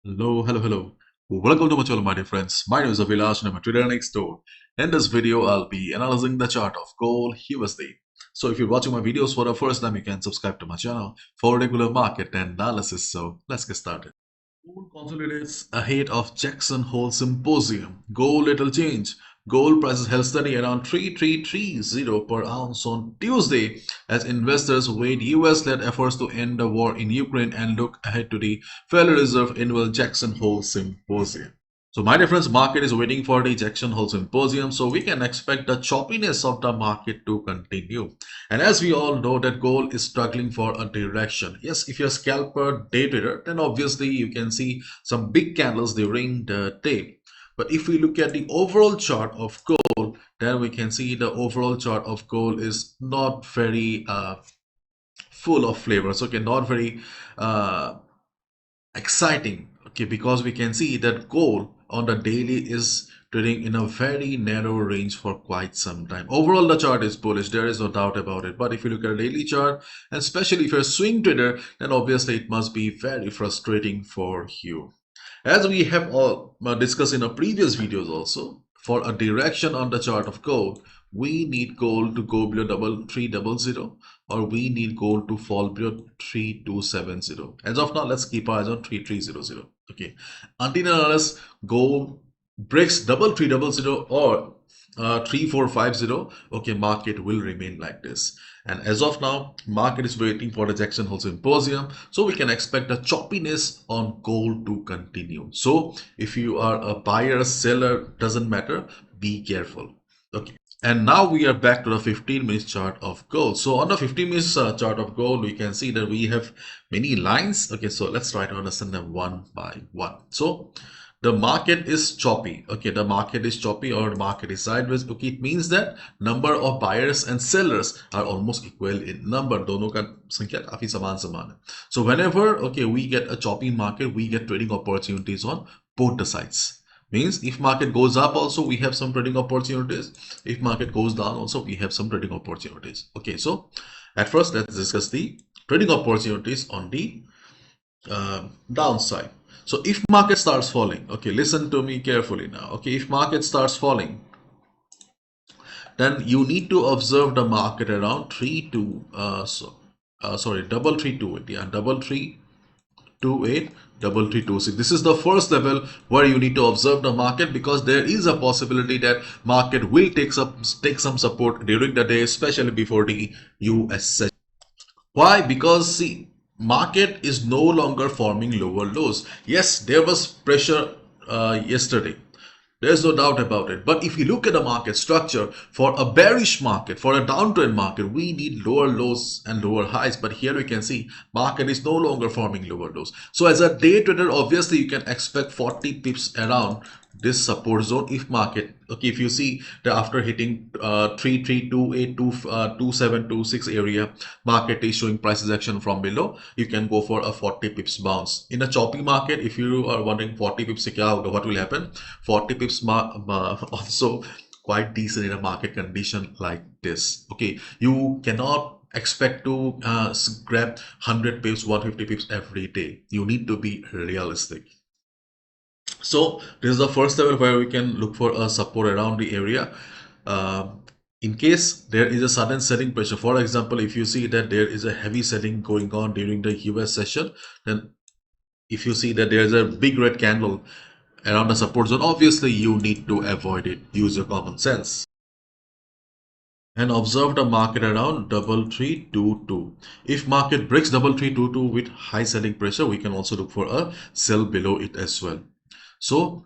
Hello. Welcome to my channel, my dear friends. My name is Avilash and I'm a trader next door. In this video, I'll be analyzing the chart of gold USD. So if you're watching my videos for the first time, you can subscribe to my channel for regular market analysis. So let's get started. Gold consolidates ahead of Jackson Hole Symposium. Gold little change. Gold prices held steady around 3330 per ounce on Tuesday as investors weighed US-led efforts to end the war in Ukraine and look ahead to the Federal Reserve annual Jackson Hole Symposium. So my dear friends, market is waiting for the Jackson Hole Symposium, so we can expect the choppiness of the market to continue. And as we all know that gold is struggling for a direction. Yes, if you're a scalper day trader, then obviously you can see some big candles during the day. But if we look at the overall chart of gold, then we can see the overall chart of gold is not very full of flavors. Okay, not very exciting. Okay, because we can see that gold on the daily is trading in a very narrow range for quite some time. Overall, the chart is bullish. There is no doubt about it. But if you look at a daily chart, and especially if you're a swing trader, then obviously it must be very frustrating for you. As we have all discussed in our previous videos also, for a direction on the chart of gold, we need gold to go below 3300 or we need gold to fall below 3270. As of now, let's keep our eyes on 3300. Okay. Until and unless gold breaks 3300 or 3450, okay, market will remain like this. And as of now, market is waiting for the Jackson Hole Symposium, so we can expect a choppiness on gold to continue. So if you are a buyer, seller, doesn't matter, be careful. Okay. And now we are back to the 15 minutes chart of gold. So on the 15 minutes chart of gold, we can see that we have many lines. Okay, so let's try to understand them one by one. So the market is choppy. Okay, the market is choppy or the market is sideways. Okay, it means that number of buyers and sellers are almost equal in number. दोनों का संख्या काफी समान है. So whenever we get a choppy market, we get trading opportunities on both the sides. Means if market goes up also we have some trading opportunities. If market goes down also we have some trading opportunities. Okay, so at first let's discuss the trading opportunities on the downside. So if market starts falling, okay, listen to me carefully now. Okay, if market starts falling, then you need to observe the market around double 328. Yeah, double 328, double 326. This is the first level where you need to observe the market because there is a possibility that market will take some support during the day, especially before the US session. Why? Because see, market is no longer forming lower lows. Yes, there was pressure yesterday. There's no doubt about it. But if you look at the market structure, for a bearish market, for a downtrend market, we need lower lows and lower highs. But here we can see market is no longer forming lower lows. So as a day trader, obviously you can expect 40 pips around this support zone if market, okay, if you see that after hitting 3328 to 2726 area, market is showing prices action from below, you can go for a 40 pips bounce. In a choppy market, if you are wondering 40 pips se kya hoga, what will happen, 40 pips also quite decent in a market condition like this. Okay, you cannot expect to grab 100 pips, 150 pips every day. You need to be realistic. So this is the first level where we can look for a support around the area. In case there is a sudden selling pressure, for example, if you see that there is a heavy selling going on during the US session, then if you see that there is a big red candle around the support zone, obviously you need to avoid it. Use your common sense. And observe the market around 3322. If market breaks 3322 with high selling pressure, we can also look for a sell below it as well. So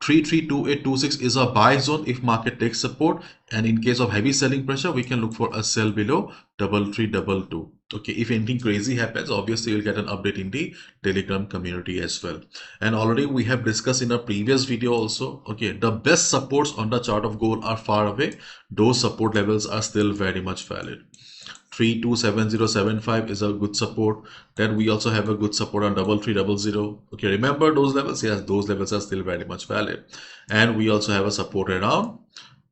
332826 is a buy zone if market takes support, and in case of heavy selling pressure we can look for a sell below 3322. Okay, if anything crazy happens, obviously you'll get an update in the Telegram community as well. And already we have discussed in a previous video also, okay, the best supports on the chart of gold are far away. Those support levels are still very much valid. 327075 is a good support. Then we also have a good support on 3300. Okay, remember those levels? Yes, those levels are still very much valid. And we also have a support around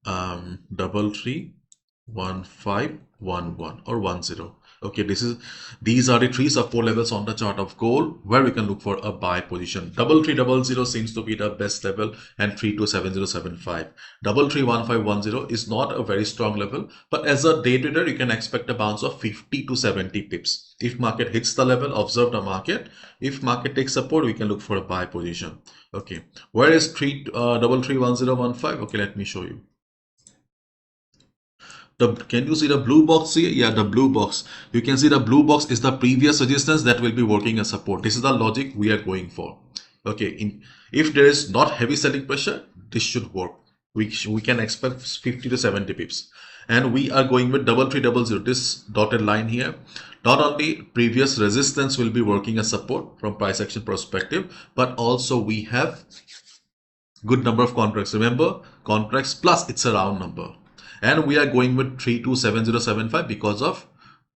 331511 or 10. Okay, these are the three support levels on the chart of gold where we can look for a buy position. 3300 seems to be the best level, and 327075. 331510 is not a very strong level, but as a day trader, you can expect a bounce of 50 to 70 pips. If market hits the level, observe the market. If market takes support, we can look for a buy position. Okay, where is 331015? Okay, let me show you. Can you see the blue box here? Yeah, the blue box. You can see the blue box is the previous resistance that will be working as support. This is the logic we are going for. Okay, if there is not heavy selling pressure, this should work. We can expect 50 to 70 pips. And we are going with 3300, this dotted line here. Not only previous resistance will be working as support from price action perspective, but also we have good number of contracts. Remember, contracts plus it's a round number. And we are going with 327075 because of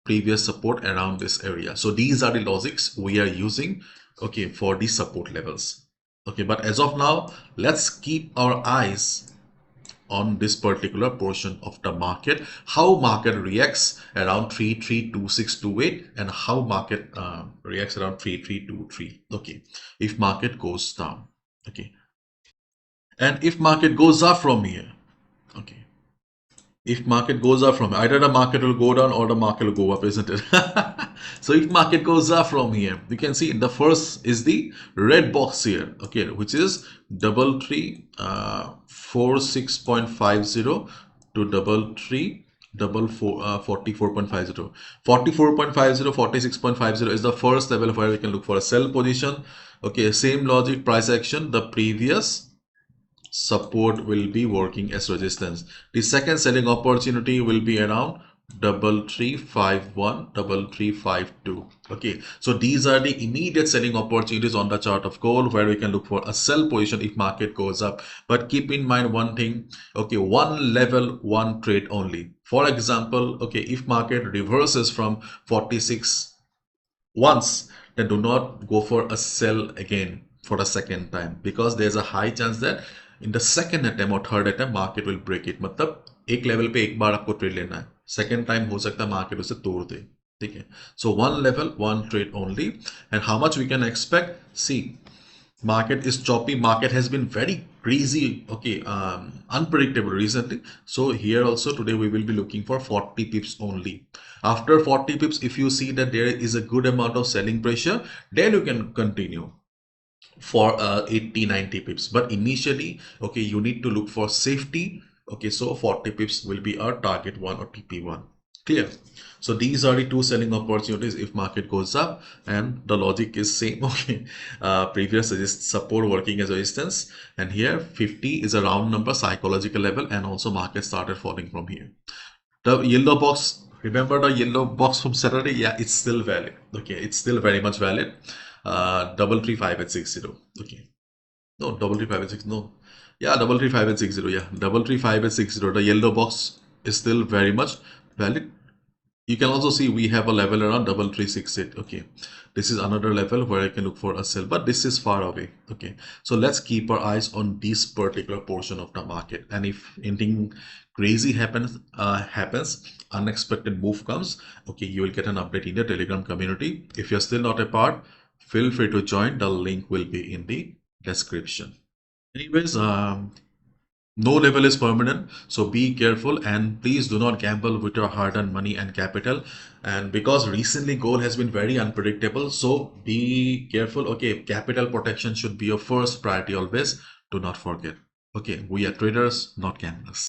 previous support around this area. So these are the logics we are using, okay, for the support levels. Okay, but as of now, let's keep our eyes on this particular portion of the market, how market reacts around 332628 and how market reacts around 3323. Okay, if market goes down, okay, and if market goes up from here, okay, if market goes up from either the market will go down or the market will go up, isn't it? So if market goes up from here, you can see the first is the red box here, okay, which is 3346.50 to 44.50. 44.50, 46.50 is the first level where we can look for a sell position. Okay, same logic, price action, the previous support will be working as resistance. The second selling opportunity will be around 3351, 3352. Okay, so these are the immediate selling opportunities on the chart of gold where we can look for a sell position if market goes up. But keep in mind one thing, okay, one level, one trade only. For example, okay, if market reverses from 46 once, then do not go for a sell again for the second time, because there's a high chance that in the second attempt or third attempt market will break it. मतलब एक level पे एक बार आपको trade लेना है, second time हो सकता है मार्केट उसे तोड़ दे. ठीक है, so one level, one trade only. And how much we can expect? See, market is choppy, market has been very crazy, okay, unpredictable recently. So here also today we will be looking for 40 pips only. After 40 pips, if you see that there is a good amount of selling pressure, then you can continue for 80-90 pips. But initially, okay, you need to look for safety. Okay, so 40 pips will be our target one or TP1. Clear? So these are the two selling opportunities if market goes up, and the logic is same. Okay, previous support working as resistance, and here 50 is a round number, psychological level, and also market started falling from here. The yellow box, remember the yellow box from Saturday? Yeah, it's still valid. Okay, it's still very much valid. 335 okay, no, 335 no, yeah, 335 yeah, 335 the yellow box is still very much valid. You can also see we have a level around 3368. Okay, this is another level where I can look for a sell, but this is far away. Okay, so let's keep our eyes on this particular portion of the market, and if anything crazy happens, unexpected move comes, okay, you will get an update in the Telegram community. If you're still not a part, feel free to join. The link will be in the description. Anyways, no level is permanent, so be careful and please do not gamble with your hard-earned money and capital. And because recently gold has been very unpredictable, so be careful. Okay, capital protection should be your first priority always. Do not forget. Okay, we are traders, not gamblers.